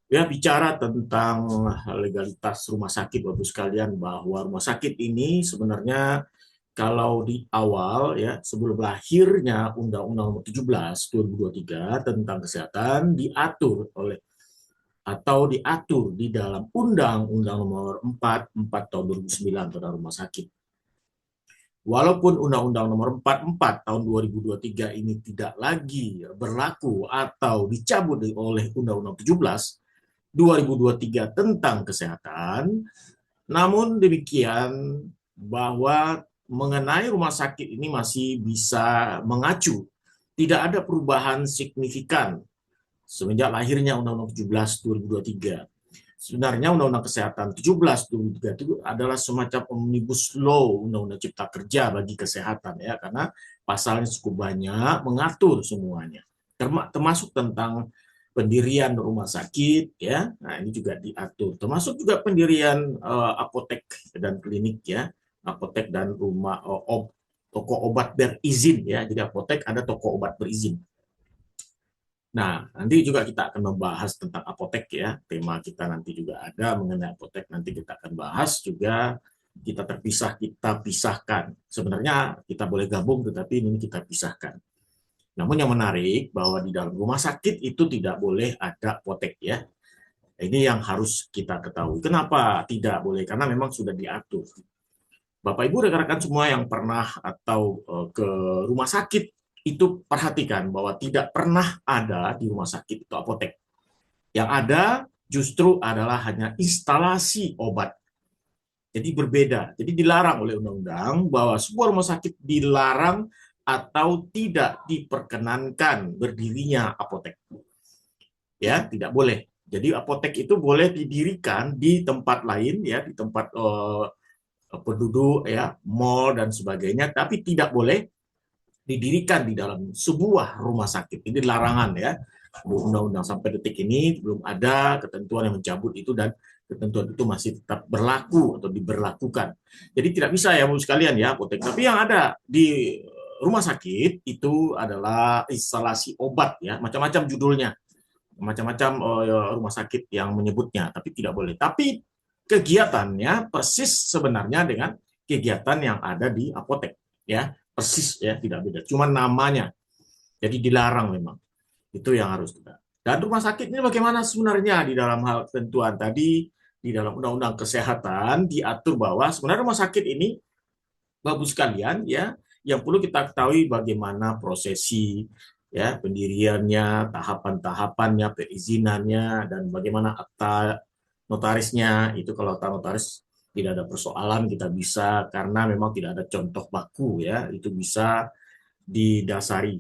Ya, bicara tentang legalitas rumah sakit, Bapak sekalian, bahwa rumah sakit ini sebenarnya kalau di awal ya sebelum lahirnya Undang-Undang Nomor 17 2023 tentang kesehatan diatur di dalam Undang-Undang Nomor 44 tahun 2009 tentang rumah sakit. Walaupun Undang-Undang Nomor 44 tahun 2023 ini tidak lagi berlaku atau dicabut oleh Undang-Undang 17 2023 tentang kesehatan, namun demikian bahwa mengenai rumah sakit ini masih bisa mengacu. Tidak ada perubahan signifikan semenjak lahirnya Undang-Undang 17 2023. Sebenarnya Undang-Undang Kesehatan 17 2023 itu adalah semacam omnibus law, Undang-Undang Cipta Kerja bagi kesehatan ya, karena pasalnya cukup banyak mengatur semuanya. Termasuk tentang pendirian rumah sakit ya. Nah, ini juga diatur. Termasuk juga pendirian apotek dan klinik ya. Apotek dan toko obat berizin ya. Jadi apotek ada toko obat berizin. Nah, nanti juga kita akan membahas tentang apotek ya. Tema kita nanti juga ada mengenai apotek. Nanti kita akan bahas juga kita terpisah, kita pisahkan. Sebenarnya kita boleh gabung, tetapi ini kita pisahkan. Namun yang menarik bahwa di dalam rumah sakit itu tidak boleh ada apotek ya. Ini yang harus kita ketahui. Kenapa tidak boleh? Karena memang sudah diatur. Bapak Ibu rekan-rekan semua yang pernah atau ke rumah sakit itu perhatikan bahwa tidak pernah ada di rumah sakit itu apotek. Yang ada justru adalah hanya instalasi obat. Jadi berbeda. Jadi dilarang oleh undang-undang bahwa sebuah rumah sakit dilarang atau tidak diperkenankan berdirinya apotek. Ya, tidak boleh. Jadi apotek itu boleh didirikan di tempat lain ya, di tempat penduduk ya, mal dan sebagainya, tapi tidak boleh didirikan di dalam sebuah rumah sakit. Ini larangan ya. Undang-undang sampai detik ini belum ada ketentuan yang mencabut itu dan ketentuan itu masih tetap berlaku atau diberlakukan. Jadi tidak bisa ya Bapak sekalian ya apotek. Tapi yang ada di rumah sakit itu adalah instalasi obat ya, macam-macam judulnya, macam-macam rumah sakit yang menyebutnya, tapi tidak boleh. Tapi kegiatannya persis sebenarnya dengan kegiatan yang ada di apotek ya, persis ya, tidak beda, cuma namanya. Jadi dilarang memang. Itu yang harus kita. Dan rumah sakit ini bagaimana sebenarnya di dalam hal ketentuan tadi di dalam Undang-Undang Kesehatan diatur bahwa sebenarnya rumah sakit ini Bapak sekalian ya, yang perlu kita ketahui bagaimana prosesi ya pendiriannya, tahapan-tahapannya, perizinannya dan bagaimana akta notarisnya. Itu kalau akta notaris tidak ada persoalan, kita bisa karena memang tidak ada contoh baku ya, itu bisa didasari.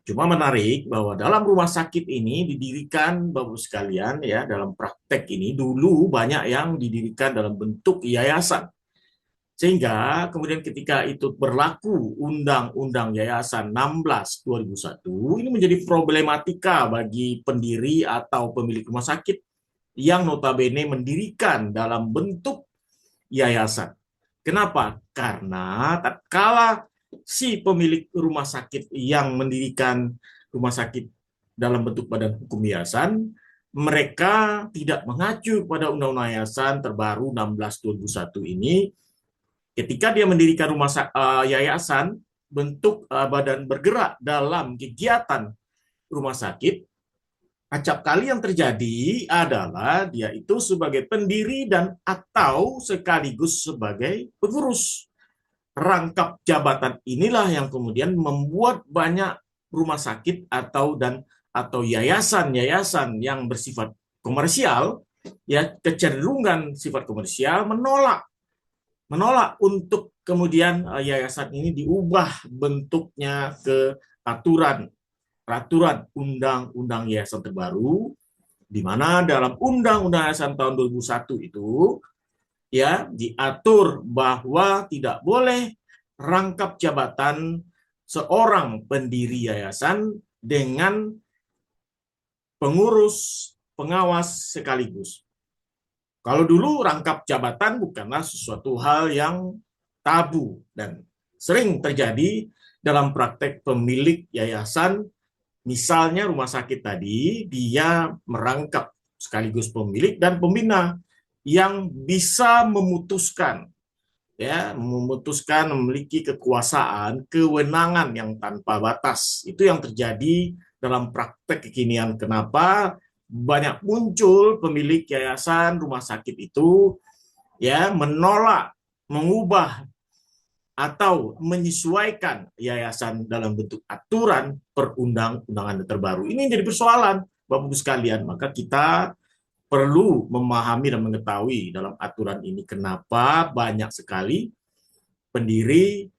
Cuma menarik bahwa dalam rumah sakit ini didirikan Bapak sekalian ya, dalam praktek ini dulu banyak yang didirikan dalam bentuk yayasan. Sehingga kemudian ketika itu berlaku Undang-Undang Yayasan 16 2001, ini menjadi problematika bagi pendiri atau pemilik rumah sakit yang notabene mendirikan dalam bentuk yayasan. Kenapa? Karena tatkala si pemilik rumah sakit yang mendirikan rumah sakit dalam bentuk badan hukum yayasan, mereka tidak mengacu pada Undang-Undang Yayasan terbaru 16 2001 ini. Ketika dia mendirikan yayasan bentuk badan bergerak dalam kegiatan rumah sakit, acap kali yang terjadi adalah dia itu sebagai pendiri dan atau sekaligus sebagai pengurus. Rangkap jabatan inilah yang kemudian membuat banyak rumah sakit atau yayasan-yayasan yang bersifat komersial ya, kecenderungan sifat komersial menolak untuk kemudian yayasan ini diubah bentuknya ke peraturan undang-undang yayasan terbaru, di mana dalam undang-undang yayasan tahun 2001 itu ya diatur bahwa tidak boleh rangkap jabatan seorang pendiri yayasan dengan pengurus pengawas sekaligus. Kalau dulu rangkap jabatan bukanlah sesuatu hal yang tabu dan sering terjadi dalam praktek pemilik yayasan, misalnya rumah sakit tadi, dia merangkap sekaligus pemilik dan pembina yang bisa memutuskan, ya, memutuskan, memiliki kekuasaan, kewenangan yang tanpa batas. Itu yang terjadi dalam praktek kekinian. Kenapa banyak muncul pemilik yayasan rumah sakit itu, ya, menolak, mengubah atau menyesuaikan yayasan dalam bentuk aturan perundang-undangan terbaru. Ini jadi persoalan, Bapak Ibu sekalian. Maka kita perlu memahami dan mengetahui dalam aturan ini kenapa banyak sekali pendiri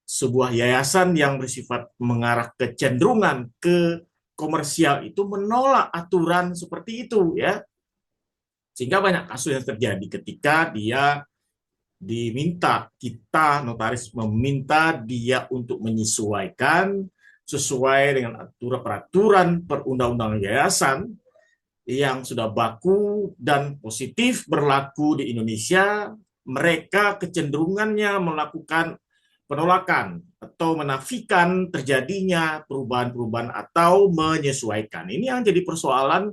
sebuah yayasan yang bersifat mengarah kecenderungan ke komersial itu menolak aturan seperti itu, ya. Sehingga banyak kasus yang terjadi ketika dia diminta, kita notaris meminta dia untuk menyesuaikan sesuai dengan peraturan perundang-undangan yayasan yang sudah baku dan positif berlaku di Indonesia. Mereka kecenderungannya melakukan penolakan atau menafikan terjadinya perubahan-perubahan atau menyesuaikan. Ini yang jadi persoalan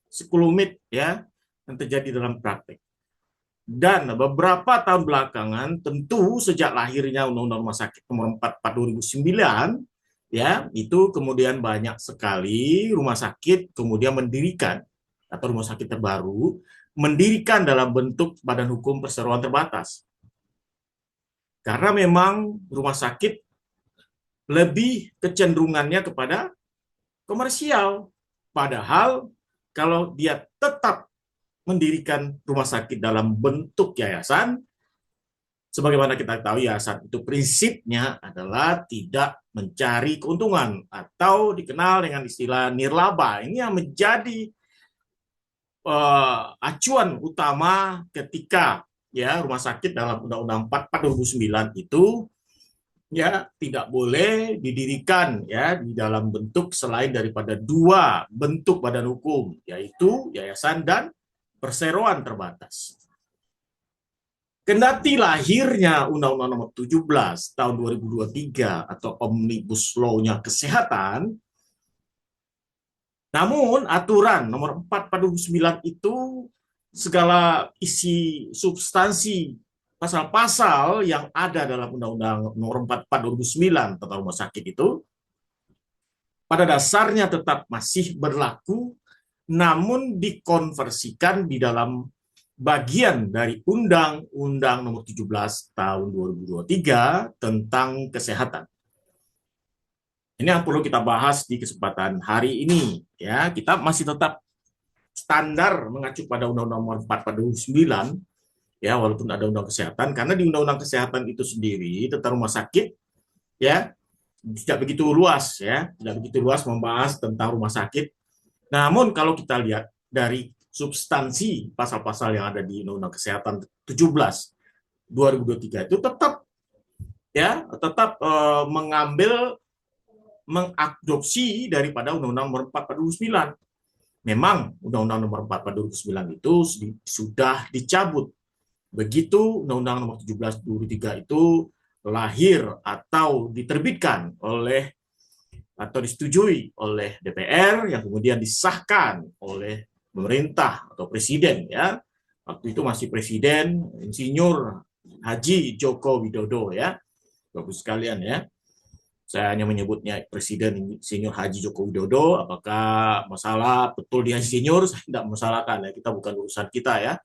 sekelumit, ya, yang terjadi dalam praktek. Dan beberapa tahun belakangan, tentu sejak lahirnya Undang-Undang Rumah Sakit Nomor 4 Tahun 2009, ya, itu kemudian banyak sekali rumah sakit kemudian mendirikan atau rumah sakit terbaru mendirikan dalam bentuk badan hukum perseroan terbatas. Karena memang rumah sakit lebih kecenderungannya kepada komersial. Padahal kalau dia tetap mendirikan rumah sakit dalam bentuk yayasan, sebagaimana kita tahu yayasan itu prinsipnya adalah tidak mencari keuntungan atau dikenal dengan istilah nirlaba. Ini yang menjadi acuan utama ketika, ya, rumah sakit dalam Undang-Undang 4 2009 itu, ya, tidak boleh didirikan, ya, di dalam bentuk selain daripada dua bentuk badan hukum, yaitu yayasan dan perseroan terbatas. Kendati lahirnya Undang-Undang Nomor 17 Tahun 2023 atau Omnibus Law-nya kesehatan, namun aturan Nomor 4 2009 itu segala isi substansi pasal-pasal yang ada dalam Undang-Undang Nomor 4 2009 tentang rumah sakit itu pada dasarnya tetap masih berlaku, namun dikonversikan di dalam bagian dari Undang-Undang Nomor 17 Tahun 2023 tentang kesehatan. Ini yang perlu kita bahas di kesempatan hari ini, ya. Kita masih tetap standar mengacu pada Undang-Undang Nomor 4 2009, ya, walaupun ada Undang Kesehatan, karena di Undang-Undang Kesehatan itu sendiri tentang rumah sakit, ya, tidak begitu luas, ya, tidak begitu luas membahas tentang rumah sakit. Namun kalau kita lihat dari substansi pasal-pasal yang ada di Undang-Undang Kesehatan 17 2023 itu tetap, ya, tetap mengadopsi daripada Undang-Undang Nomor 4 2009. Memang Undang-Undang Nomor 4 2009 itu sudah dicabut. Begitu Undang-Undang Nomor 17 2003 itu lahir atau diterbitkan oleh atau disetujui oleh DPR yang kemudian disahkan oleh pemerintah atau presiden, ya. Waktu itu masih Presiden Insinyur Haji Joko Widodo, ya. Bagus sekalian, ya. Saya hanya menyebutnya Presiden Insinyur Haji Joko Widodo. Apakah masalah betul dia insinyur? Saya tidak masalahkan, ya. Kita bukan urusan kita, ya.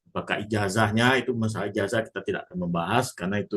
Apakah ijazahnya itu masalah ijazah kita tidak akan membahas karena itu